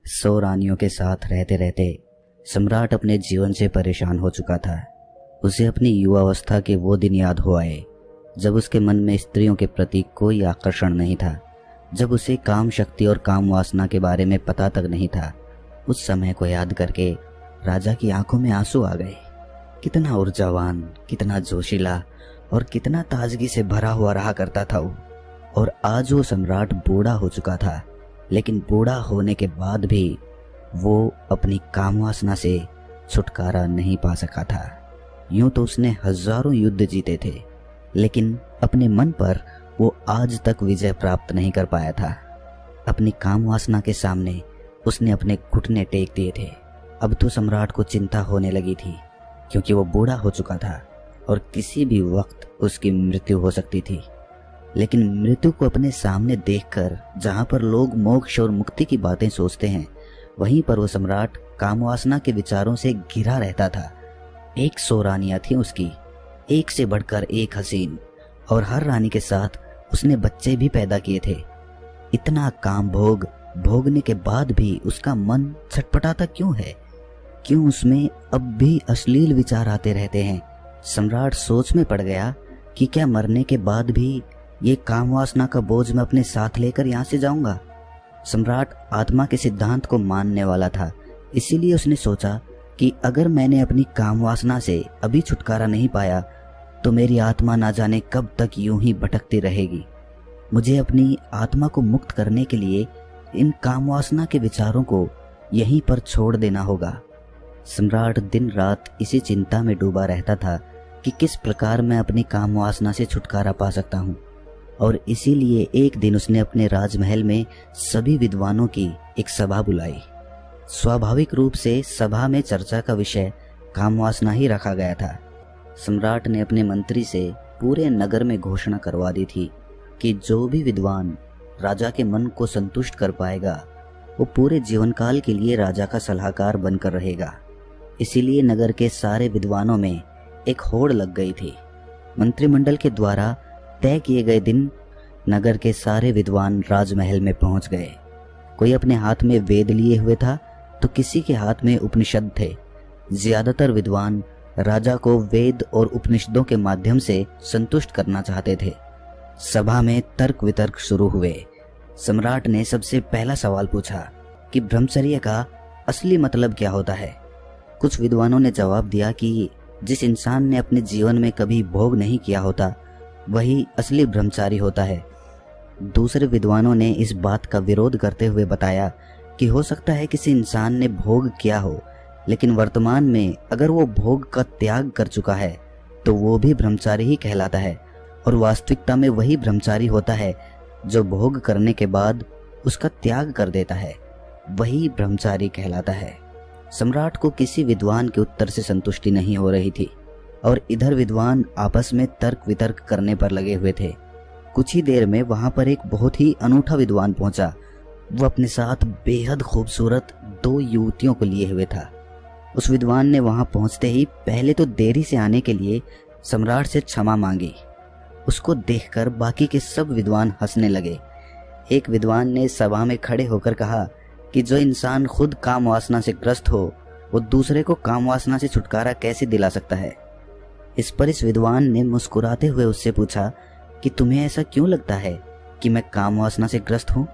100 रानियों के साथ रहते रहते सम्राट अपने जीवन से परेशान हो चुका था। उसे अपनी युवावस्था के वो दिन याद हो आए जब उसके मन में स्त्रियों के प्रति कोई आकर्षण नहीं था, जब उसे काम शक्ति और काम वासना के बारे में पता तक नहीं था। उस समय को याद करके राजा की आंखों में आंसू आ गए। कितना ऊर्जावान, कितना जोशीला और कितना ताजगी से भरा हुआ रहा करता था वो। और आज वो सम्राट बूढ़ा हो चुका था, लेकिन बूढ़ा होने के बाद भी वो अपनी काम वासना से छुटकारा नहीं पा सका था। यूं तो उसने हजारों युद्ध जीते थे, लेकिन अपने मन पर वो आज तक विजय प्राप्त नहीं कर पाया था। अपनी काम वासना के सामने उसने अपने घुटने टेक दिए थे। अब तो सम्राट को चिंता होने लगी थी, क्योंकि वो बूढ़ा हो चुका था और किसी भी वक्त उसकी मृत्यु हो सकती थी। लेकिन मृत्यु को अपने सामने देखकर जहां पर लोग मोक्ष और मुक्ति की बातें सोचते हैं, वहीं पर वो सम्राट काम वासना के विचारों से घिरा रहता था। 100 रानियां थी उसकी, एक से बढ़कर एक हसीन, और हर रानी के साथ उसने बच्चे भी पैदा किए थे। इतना काम भोगने के बाद भी उसका मन छटपटाता क्यों है? क्यों उसमें अब भी अश्लील विचार आते रहते हैं? सम्राट सोच में पड़ गया कि क्या मरने के बाद भी ये काम वासना का बोझ मैं अपने साथ लेकर यहाँ से जाऊंगा? सम्राट आत्मा के सिद्धांत को मानने वाला था, इसीलिए उसने सोचा कि अगर मैंने अपनी काम वासना से अभी छुटकारा नहीं पाया तो मेरी आत्मा ना जाने कब तक यूं ही भटकती रहेगी। मुझे अपनी आत्मा को मुक्त करने के लिए इन काम वासना के विचारों को यहीं पर छोड़ देना होगा। सम्राट दिन रात इसी चिंता में डूबा रहता था कि किस प्रकार मैं अपनी काम वासना से छुटकारा पा सकता हूँ। और इसीलिए एक दिन उसने अपने राजमहल में सभी विद्वानों की एक सभा बुलाई। स्वाभाविक रूप से सभा में चर्चा का विषय काम वासना ही रखा गया था। सम्राट ने अपने मंत्री से पूरे नगर में घोषणा करवा दी थी कि जो भी विद्वान राजा के मन को संतुष्ट कर पाएगा वो पूरे जीवन काल के लिए राजा का सलाहकार बनकर रहेगा। इसीलिए नगर के सारे विद्वानों में एक होड़ लग गई थी। मंत्रिमंडल के द्वारा तय किए गए दिन नगर के सारे विद्वान राजमहल में पहुंच गए। कोई अपने हाथ में वेद लिए हुए था तो किसी के हाथ में उपनिषद थे। ज्यादातर विद्वान राजा को वेद और उपनिषदों के माध्यम से संतुष्ट करना चाहते थे। सभा में तर्क वितर्क शुरू हुए। सम्राट ने सबसे पहला सवाल पूछा कि ब्रह्मचर्य का असली मतलब क्या होता है। कुछ विद्वानों ने जवाब दिया कि जिस इंसान ने अपने जीवन में कभी भोग नहीं किया होता वही असली ब्रह्मचारी होता है। दूसरे विद्वानों ने इस बात का विरोध करते हुए बताया कि हो सकता है किसी इंसान ने भोग किया हो, लेकिन वर्तमान में अगर वो भोग का त्याग कर चुका है तो वो भी ब्रह्मचारी ही कहलाता है। और वास्तविकता में वही ब्रह्मचारी होता है जो भोग करने के बाद उसका त्याग कर देता है, वही ब्रह्मचारी कहलाता है। सम्राट को किसी विद्वान के उत्तर से संतुष्टि नहीं हो रही थी और इधर विद्वान आपस में तर्क वितर्क करने पर लगे हुए थे। कुछ ही देर में वहां पर एक बहुत ही अनूठा विद्वान पहुंचा। वो अपने साथ बेहद खूबसूरत 2 युवतियों को लिए हुए था। उस विद्वान ने वहां पहुंचते ही पहले तो देरी से आने के लिए सम्राट से क्षमा मांगी। उसको देखकर बाकी के सब विद्वान हंसने लगे। एक विद्वान ने सभा में खड़े होकर कहा कि जो इंसान खुद काम वासना से ग्रस्त हो वो दूसरे को काम वासना से छुटकारा कैसे दिला सकता है। इस पर इस विद्वान ने मुस्कुराते हुए उससे पूछा कि तुम्हें ऐसा क्यों लगता है कि मैं काम वासना से ग्रस्त हूँ?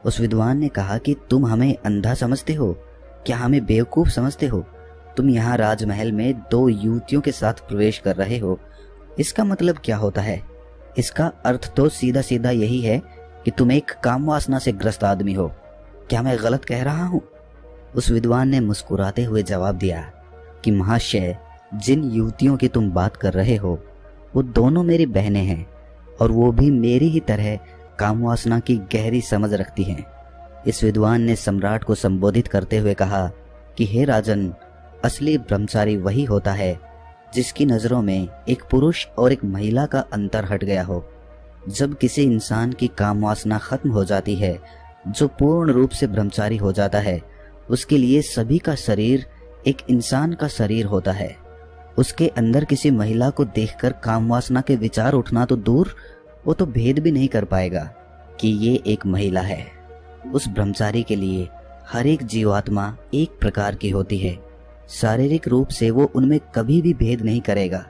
उस विद्वान ने कहा कि तुम हमें अंधा समझते हो, क्या हमें बेवकूफ समझते हो? तुम यहाँ राजमहल में 2 युवतियों के साथ प्रवेश कर रहे हो, इसका मतलब क्या होता है? इसका अर्थ तो सीधा सीधा यही है कि तुम एक काम वासना से ग्रस्त आदमी हो। क्या मैं गलत कह रहा हूँ? उस विद्वान ने मुस्कुराते हुए जवाब दिया कि महाशय, जिन युवतियों की तुम बात कर रहे हो वो दोनों मेरी बहनें हैं और वो भी मेरी ही तरह काम वासना की गहरी समझ रखती हैं। इस विद्वान ने सम्राट को संबोधित करते हुए कहा कि हे राजन, असली ब्रह्मचारी वही होता है जिसकी नजरों में एक पुरुष और एक महिला का अंतर हट गया हो। जब किसी इंसान की काम वासना खत्म हो जाती है, जो पूर्ण रूप से ब्रह्मचारी हो जाता है, उसके लिए सभी का शरीर एक इंसान का शरीर होता है। उसके अंदर किसी महिला को देखकर काम वासना के विचार उठना तो दूर, वो तो भेद भी नहीं कर पाएगा कि ये एक महिला है। उस ब्रह्मचारी के लिए हर एक जीवात्मा एक प्रकार की होती है। शारीरिक रूप से वो उनमें कभी भी भेद नहीं करेगा।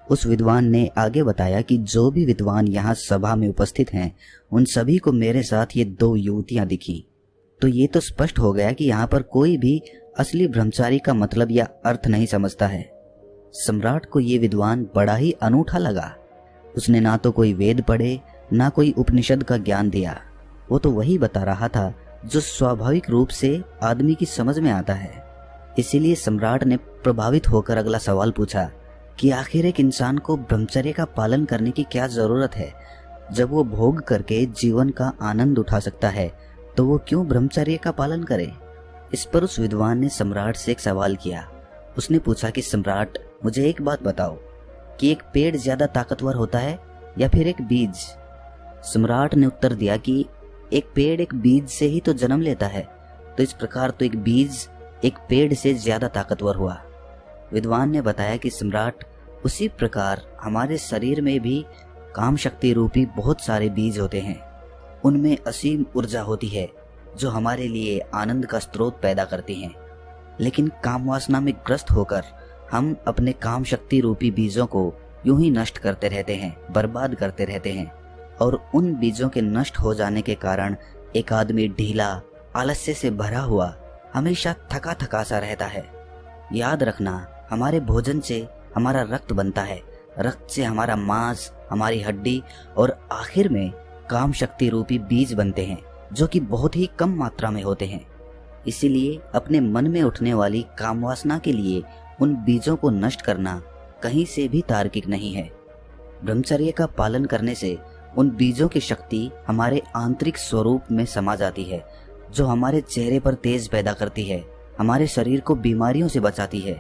उस विद्वान ने आगे बताया कि जो भी विद्वान यहाँ सभा में उपस्थित हैं, उन सभी को मेरे साथ ये 2 युवतियां दिखी। तो ये तो स्पष्ट हो गया कि यहाँ पर कोई भी असली ब्रह्मचारी का मतलब या अर्थ नहीं समझता है। सम्राट को ये विद्वान बड़ा ही अनूठा लगा। उसने ना तो कोई वेद पढ़े, ना कोई उपनिषद का ज्ञान दिया। वो तो वही बता रहा था जो स्वाभाविक रूप से आदमी की समझ में आता है। इसीलिए सम्राट ने प्रभावित होकर अगला सवाल पूछा कि आखिर एक इंसान को ब्रह्मचर्य का पालन करने की क्या जरूरत है? जब वो भोग करके जीवन का आनंद उठा सकता है तो वो क्यों ब्रह्मचर्य का पालन करे? इस पर उस विद्वान ने सम्राट से एक सवाल किया। उसने पूछा कि सम्राट, मुझे एक बात बताओ कि एक पेड़ ज्यादा ताकतवर होता है या फिर एक बीज? सम्राट ने उत्तर दिया कि एक पेड़ एक बीज से ही तो जन्म लेता है, तो इस प्रकार तो एक बीज एक पेड़ से ज्यादा ताकतवर हुआ। विद्वान ने बताया कि सम्राट, उसी प्रकार हमारे शरीर में भी काम शक्ति रूपी बहुत सारे बीज होते हैं। उनमें असीम ऊर्जा होती है जो हमारे लिए आनंद का स्रोत पैदा करती हैं। लेकिन काम वासना में ग्रस्त होकर हम अपने काम शक्ति रूपी बीजों को यूं ही नष्ट करते रहते हैं, बर्बाद करते रहते हैं। और उन बीजों के नष्ट हो जाने के कारण एक आदमी ढीला, आलस्य से भरा हुआ, हमेशा थका थका सा रहता है। याद रखना, हमारे भोजन से हमारा रक्त बनता है, रक्त से हमारा मांस, हमारी हड्डी और आखिर में काम शक्ति रूपी बीज बनते हैं जो कि बहुत ही कम मात्रा में होते हैं। इसीलिए अपने मन में उठने वाली काम वासना के लिए उन बीजों को नष्ट करना कहीं से भी तार्किक नहीं है। ब्रह्मचर्य का पालन करने से उन बीजों की शक्ति हमारे आंतरिक स्वरूप में समा जाती है, जो हमारे चेहरे पर तेज पैदा करती है, हमारे शरीर को बीमारियों से बचाती है।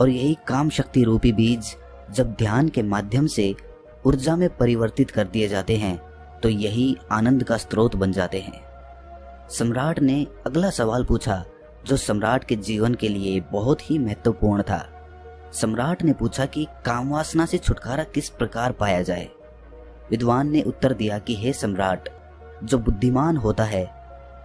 और यही काम शक्ति रूपी बीज जब ध्यान के माध्यम से ऊर्जा में परिवर्तित कर दिए जाते हैं तो यही आनंद का स्रोत बन जाते हैं। सम्राट ने अगला सवाल पूछा जो सम्राट के जीवन के लिए बहुत ही महत्वपूर्ण था। सम्राट ने पूछा कि कामवासना से छुटकारा किस प्रकार पाया जाए। विद्वान ने उत्तर दिया कि हे सम्राट, जो बुद्धिमान होता है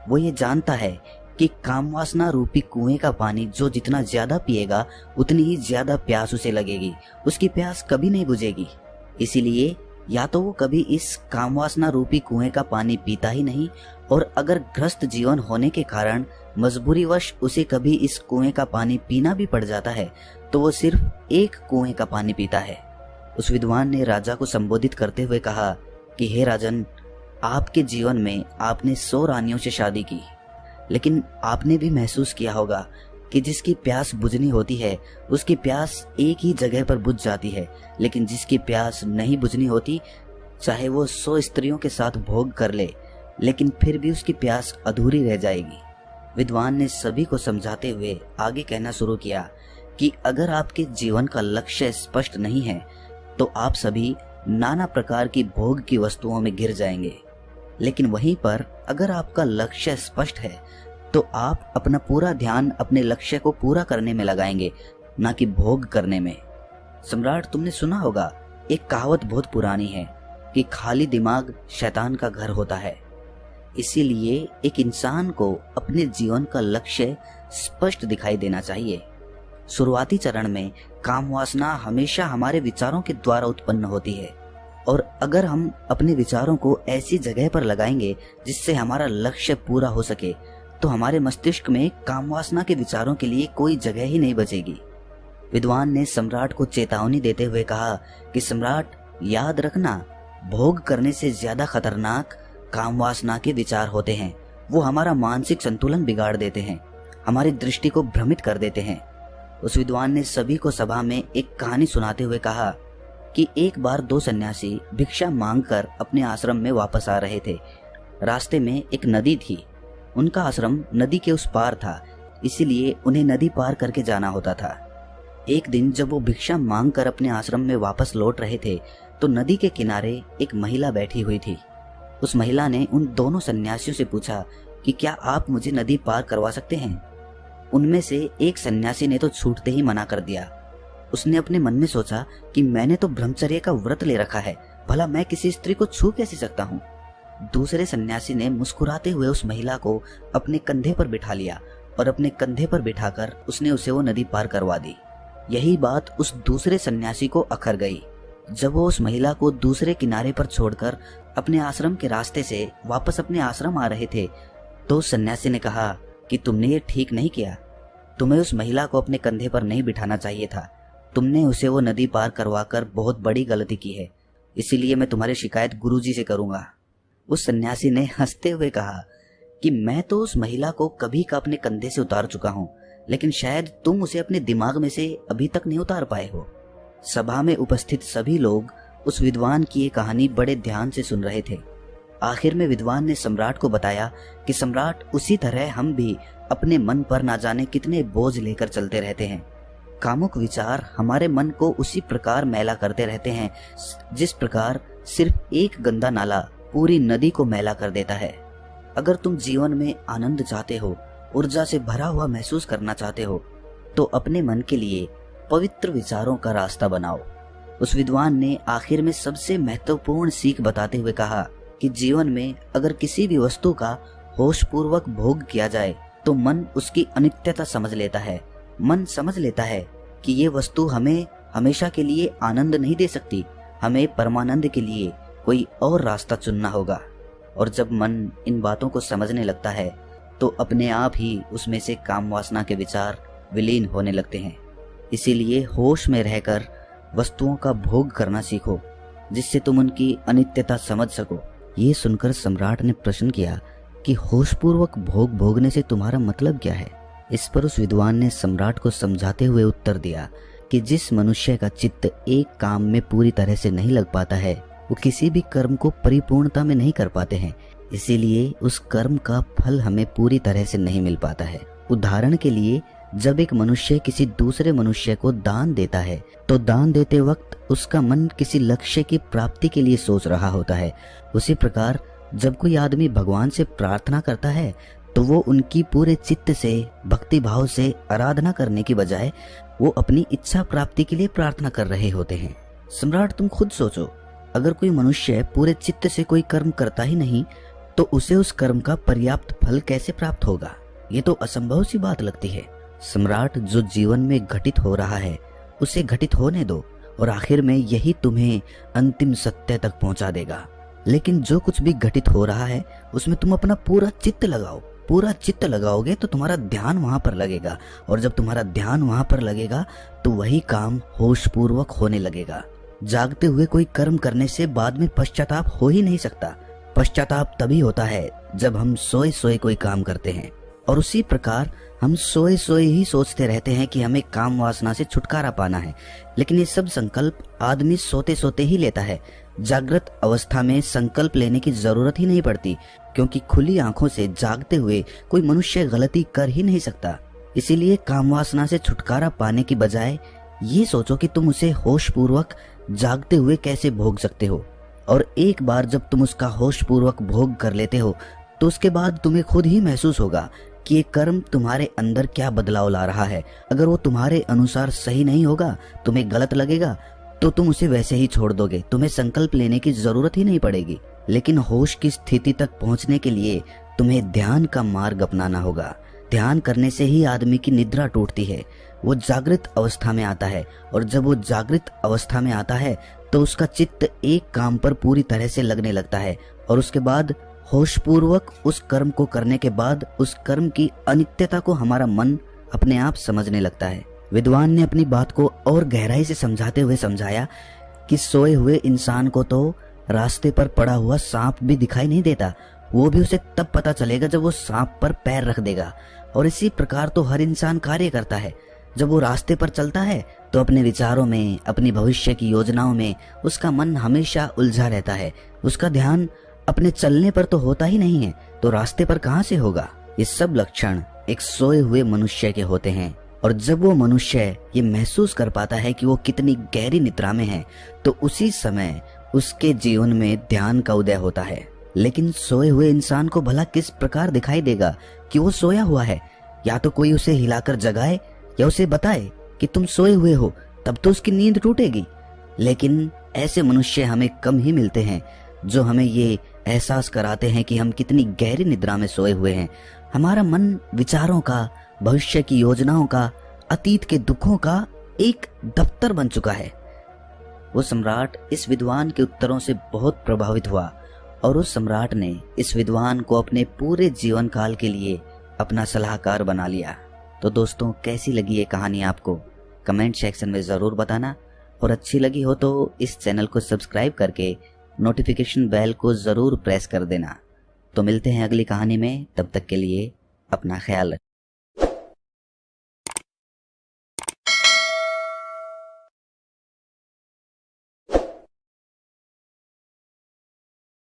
वो ये जानता है कि कामवासना रूपी कुएं का पानी जो जितना ज्यादा पिएगा उतनी ही ज्यादा प्यास उसे लगेगी, उसकी प्यास कभी नहीं बुझेगी। इसीलिए या तो वो कभी इस कामवासना रूपी कुएं का पानी पीता ही नहीं, और अगर ग्रस्त जीवन होने के कारण मजबूरीवश उसे कभी इस कुएं का पानी पीना भी पड़ जाता है तो वो सिर्फ एक कुएं का पानी पीता है। उस विद्वान ने राजा को संबोधित करते हुए कहा कि हे राजन, आपके जीवन में आपने 100 रानियों से शादी की, लेकिन आपने भी महसूस किया होगा कि जिसकी प्यास बुझनी होती है उसकी प्यास एक ही जगह पर बुझ जाती है, लेकिन जिसकी प्यास नहीं बुझनी होती, चाहे वो 100 स्त्रियों के साथ भोग कर ले, लेकिन फिर भी उसकी प्यास अधूरी रह जाएगी। विद्वान ने सभी को समझाते हुए आगे कहना शुरू किया कि अगर आपके जीवन का लक्ष्य स्पष्ट नहीं है तो आप सभी नाना प्रकार की भोग की वस्तुओं में गिर जाएंगे, लेकिन वहीं पर अगर आपका लक्ष्य स्पष्ट है तो आप अपना पूरा ध्यान अपने लक्ष्य को पूरा करने में लगाएंगे, ना कि भोग करने में। सम्राट, तुमने सुना होगा, एक कहावत बहुत पुरानी है कि खाली दिमाग शैतान का घर होता है। इसीलिए एक इंसान को अपने जीवन का लक्ष्य स्पष्ट दिखाई देना चाहिए। शुरुआती चरण में काम वासना हमेशा हमारे विचारों के द्वारा उत्पन्न होती है, और अगर हम अपने विचारों को ऐसी जगह पर लगाएंगे जिससे हमारा लक्ष्य पूरा हो सके तो हमारे मस्तिष्क में काम वासना के विचारों के लिए कोई जगह ही नहीं बचेगी। विद्वान ने सम्राट को चेतावनी देते हुए कहा कि सम्राट, याद रखना, भोग करने से ज्यादा खतरनाक काम वासना के विचार होते हैं। वो हमारा मानसिक संतुलन बिगाड़ देते हैं, हमारी दृष्टि को भ्रमित कर देते हैं। उस विद्वान ने सभी को सभा में एक कहानी सुनाते हुए कहा कि एक बार 2 सन्यासी भिक्षा मांगकर अपने आश्रम में वापस आ रहे थे। रास्ते में एक नदी थी। उनका आश्रम नदी के उस पार था, इसीलिए उन्हें नदी पार करके जाना होता था। एक दिन जब वो भिक्षा मांगकर अपने आश्रम में वापस लौट रहे थे तो नदी के किनारे एक महिला बैठी हुई थी। उस महिला ने उन दोनों सन्यासियों से पूछा कि क्या आप मुझे नदी पार करवा सकते हैं? उनमें से एक सन्यासी ने तो छूटते ही मना कर दिया। उसने अपने मन में सोचा कि मैंने तो ब्रह्मचर्य का व्रत ले रखा है, भला मैं किसी स्त्री को छू कैसे सकता हूँ। दूसरे सन्यासी ने मुस्कुराते हुए उस महिला को अपने कंधे पर बिठा लिया और अपने कंधे पर बिठाकर उसने उसे वो नदी पार करवा दी। यही बात उस दूसरे सन्यासी को अखर गई। जब वो उस महिला को दूसरे किनारे पर छोड़कर अपने आश्रम के रास्ते से वापस अपने आश्रम आ रहे थे, तो उस सन्यासी ने कहा कि तुमने ये ठीक नहीं किया। तुम्हें उस महिला को अपने कंधे पर नहीं बिठाना चाहिए था। तुमने उसे वो नदी पार करवाकर बहुत बड़ी गलती की है। इसीलिए मैं तुम्हारी शिकायत गुरुजी से करूंगा। उस सन्यासी ने हंसते हुए कहा कि मैं तो उस महिला को कभी का अपने कंधे से उतार चुका हूँ, लेकिन शायद तुम उसे अपने दिमाग में से अभी तक नहीं उतार पाए हो। सभा में उपस्थित सभी लोग उस विद्वान की ये कहानी बड़े ध्यान से सुन रहे थे। आखिर में विद्वान ने सम्राट को बताया कि सम्राट, उसी तरह हम भी अपने मन पर ना जाने कितने बोझ लेकर चलते रहते हैं। कामुक विचार हमारे मन को उसी प्रकार मैला करते रहते हैं जिस प्रकार सिर्फ एक गंदा नाला पूरी नदी को मैला कर देता है। अगर तुम जीवन में आनंद चाहते हो, ऊर्जा से भरा हुआ महसूस करना चाहते हो, तो अपने मन के लिए पवित्र विचारों का रास्ता बनाओ। उस विद्वान ने आखिर में सबसे महत्वपूर्ण सीख बताते हुए कहा कि जीवन में अगर किसी भी वस्तु का होशपूर्वक भोग किया जाए तो मन उसकी अनित्यता समझ लेता है। मन समझ लेता है कि ये वस्तु हमें हमेशा के लिए आनंद नहीं दे सकती, हमें परमानंद के लिए कोई और रास्ता चुनना होगा। और जब मन इन बातों को समझने लगता है तो अपने आप ही उसमें से काम वासना के विचार विलीन होने लगते हैं। इसीलिए होश में रहकर वस्तुओं का भोग करना सीखो, जिससे तुम उनकी अनित्यता समझ सको। ये सुनकर सम्राट ने प्रश्न किया कि होशपूर्वक भोग भोगने से तुम्हारा मतलब क्या है। इस पर उस विद्वान ने सम्राट को समझाते हुए उत्तर दिया कि जिस मनुष्य का चित्त एक काम में पूरी तरह से नहीं लग पाता है, वो किसी भी कर्म को परिपूर्णता में नहीं कर पाते हैं। इसीलिए उस कर्म का फल हमें पूरी तरह से नहीं मिल पाता है। उदाहरण के लिए, जब एक मनुष्य किसी दूसरे मनुष्य को दान देता है तो दान देते वक्त उसका मन किसी लक्ष्य की प्राप्ति के लिए सोच रहा होता है। उसी प्रकार जब कोई आदमी भगवान से प्रार्थना करता है तो वो उनकी पूरे चित्त से, भक्ति भाव से आराधना करने की बजाय वो अपनी इच्छा प्राप्ति के लिए प्रार्थना कर रहे होते हैं। सम्राट, तुम खुद सोचो, अगर कोई मनुष्य पूरे चित्त से कोई कर्म करता ही नहीं तो उसे उस कर्म का पर्याप्त फल कैसे प्राप्त होगा? ये तो असंभव सी बात लगती है। सम्राट, जो जीवन में घटित हो रहा है उसे घटित होने दो और आखिर में यही तुम्हें अंतिम सत्य तक पहुंचा देगा। लेकिन जो कुछ भी घटित हो रहा है उसमें तुम अपना पूरा चित्त लगाओ। पूरा चित्त लगाओगे तो तुम्हारा ध्यान वहां पर लगेगा, और जब तुम्हारा ध्यान वहां पर लगेगा तो वही काम होशपूर्वक होने लगेगा। जागते हुए कोई कर्म करने से बाद में पश्चाताप हो ही नहीं सकता। पश्चाताप तभी होता है जब हम सोए सोए कोई काम करते हैं, और उसी प्रकार हम सोए सोए ही सोचते रहते हैं कि हमें काम वासना से छुटकारा पाना है। लेकिन ये सब संकल्प आदमी सोते सोते ही लेता है। जागृत अवस्था में संकल्प लेने की जरूरत ही नहीं पड़ती, क्योंकि खुली आंखों से जागते हुए कोई मनुष्य गलती कर ही नहीं सकता। इसीलिए काम वासना से छुटकारा पाने की बजाय ये सोचो कि तुम उसे होशपूर्वक जागते हुए कैसे भोग सकते हो। और एक बार जब तुम उसका होशपूर्वक भोग कर लेते हो तो उसके बाद तुम्हें खुद ही महसूस होगा कि ये कर्म तुम्हारे अंदर क्या बदलाव ला रहा है। अगर वो तुम्हारे अनुसार सही नहीं होगा, तुम्हें गलत लगेगा, तो तुम उसे वैसे ही छोड़ दोगे। तुम्हें संकल्प लेने की जरूरत ही नहीं पड़ेगी। लेकिन होश की स्थिति तक पहुंचने के लिए तुम्हें ध्यान का मार्ग अपनाना होगा। ध्यान करने से ही आदमी की निद्रा टूटती है, वो जागृत अवस्था में आता है, और जब वो जागृत अवस्था में आता है तो उसका चित्त एक काम पर पूरी तरह से लगने लगता है, और उसके बाद होशपूर्वक उस कर्म को करने के बाद उस कर्म की अनित्यता को हमारा मन अपने आप समझने लगता है। विद्वान ने अपनी बात को और गहराई से समझाते हुए समझाया कि सोए हुए इंसान को तो रास्ते पर पड़ा हुआ सांप भी दिखाई नहीं देता, वो भी उसे तब पता चलेगा जब वो सांप पर पैर रख देगा। और इसी प्रकार तो हर इंसान कार्य करता है। जब वो रास्ते पर चलता है तो अपने विचारों में, अपनी भविष्य की योजनाओं में उसका मन हमेशा उलझा रहता है। उसका ध्यान अपने चलने पर तो होता ही नहीं है, तो रास्ते पर कहां से होगा? ये सब लक्षण एक सोए हुए मनुष्य के होते हैं, और जब वो मनुष्य ये महसूस कर पाता है कि वो कितनी गहरी निद्रा में है तो उसी समय उसके जीवन में ध्यान का उदय होता है। लेकिन सोए हुए इंसान को भला किस प्रकार दिखाई देगा कि वो सोया हुआ है? या तो कोई उसे हिलाकर जगाए या उसे बताए कि तुम सोए हुए हो, तब तो उसकी नींद टूटेगी। लेकिन ऐसे मनुष्य हमें कम ही मिलते हैं जो हमें ये एहसास कराते हैं कि हम कितनी गहरी निद्रा में सोए हुए हैं। हमारा मन विचारों का, भविष्य की योजनाओं का, अतीत के दुखों का एक दफ्तर बन चुका है। वो सम्राट इस विद्वान के उत्तरों से बहुत प्रभावित हुआ और उस सम्राट ने इस विद्वान को अपने पूरे जीवन काल के लिए अपना सलाहकार बना लिया। तो दोस्तों, कैसी लगी ये कहानी आपको? कमेंट सेक्शन में ज़रूर बताना, और अच्छी लगी हो तो इस चैनल को सब्सक्राइब करके नोटिफिकेशन बेल को ज़रूर प्रेस कर देना। तो मिलते हैं अगली कहानी में, तब तक के लिए अपना ख्याल रखें।